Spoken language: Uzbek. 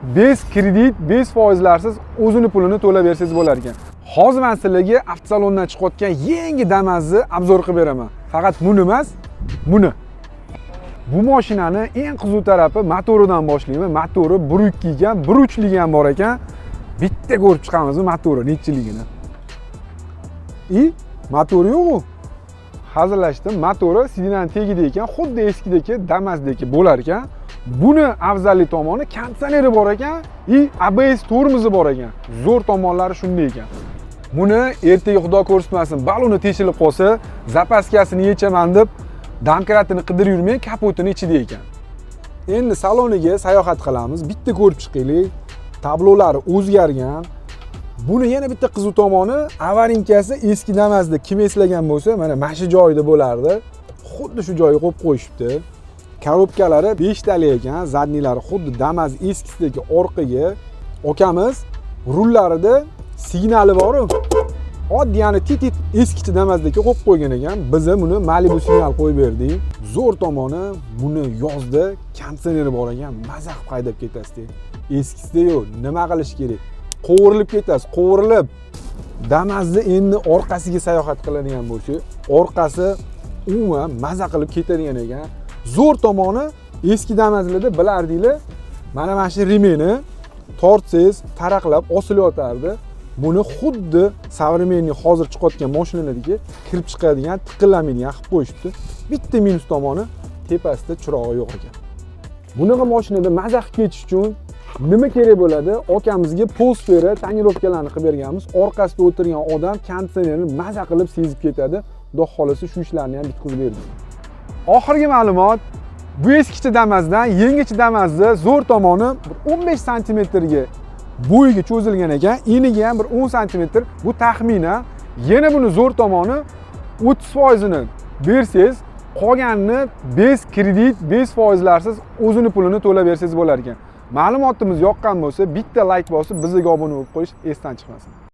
bez kredit, bez foizlarsiz o'zini pulini to'lab bersangiz bo'lar ekan. Hozir men sizlarga avtosalondan chiqayotgan yangi Damas'ni obzor qilib beraman. Faqat buni emas, buni. Bu mashinani eng qiziq tarafi motoridan boshlayman. Motori 1.2 ekan, 1.3lik ham bor ekan. Bitta ko'rib chiqamiz motori nechiligini. Motori yo'q-ku. Hazillashdim. Motori sidinaning tagida ekan, xuddi eskidagi Damas'dagi bo'lar ekan. Buni afzallik tomoni konditsioneri bor ekan, ABS tormozi bor ekan. Zo'r tomonlari shunday ekan. Buni ertaga xudo ko'rsatmasin, baloni teshilib qolsa, zapaskasini yechaman deb domkratini qidirib yurmay, kapotini ichida ekan. Endi saloniga sayohat qilamiz. Bitta ko'rib chiqaylik. Tablolari o'zgargan. Buni yana bitta qiziq tomoni, avarinkasi eski Damas'da kim eslagan bo'lsa, mana shu joyda bo'lardi. Xuddi shu joyga qo'yib qo'yishibdi. Korobkalari 5 tali ekan, zadnilari xuddi Damas eskisidagi orqaga. Okamiz rullarida signali bor. Oddiy, ya'ni titit eskicha Damas'dagi qo'yib qo'ygan ekan. Biz buni Malibu signal qo'yib berdik. Zo'r tomoni, buni yozda konditsioneri bor ekan, maza qilib haydab ketasiz. Eskisida yo'q, nima qilish kerak? Qo'virilib ketasiz, qo'virilib. Damas'ni endi orqasiga sayohat qiladigan bo'lsa, orqasi umuman maza qilib ketadigan ekan. Zo'r tomoni, eski Damas'larda bilardinglar, mana shu remeni tortsangiz taraqlab osilayotardi. Buni xuddi современный hozir chiqayotgan mashinalardagi kirib chiqadigan, tiqillamaydigan qilib qo'yishibdi. Bitta minus tomoni, tepasida chirog'i yo'q ekan. Bunaqa mashinada maza qilib ketish uchun nima kerak bo'ladi? Okamizga polsfera tonirovkalarni qilib berganmiz. Orqasida o'tirgan odam konditsionerni maza qilib sezib ketadi. Xudo xolasa shu ishlarni ham bitkazib berdik. Oxirgi ma'lumot, bu eskicha Damas'dan yangicha Damas'da zo'r tomoni 15 santimetrga bo'yiga cho'zilgan ekan, eniga ham bir 10 santimetr. Bu taxminan. Yana buni zo'r tomoni 30% ni bersangiz, qolganini bez kredit, bez foizlarsiz o'zini pulini to'lab bersangiz bo'lar ekan. Ma'lumotimiz yoqqan bo'lsa, bitta like bosib, bizga obuna bo'lib qo'yish esdan chiqmasin.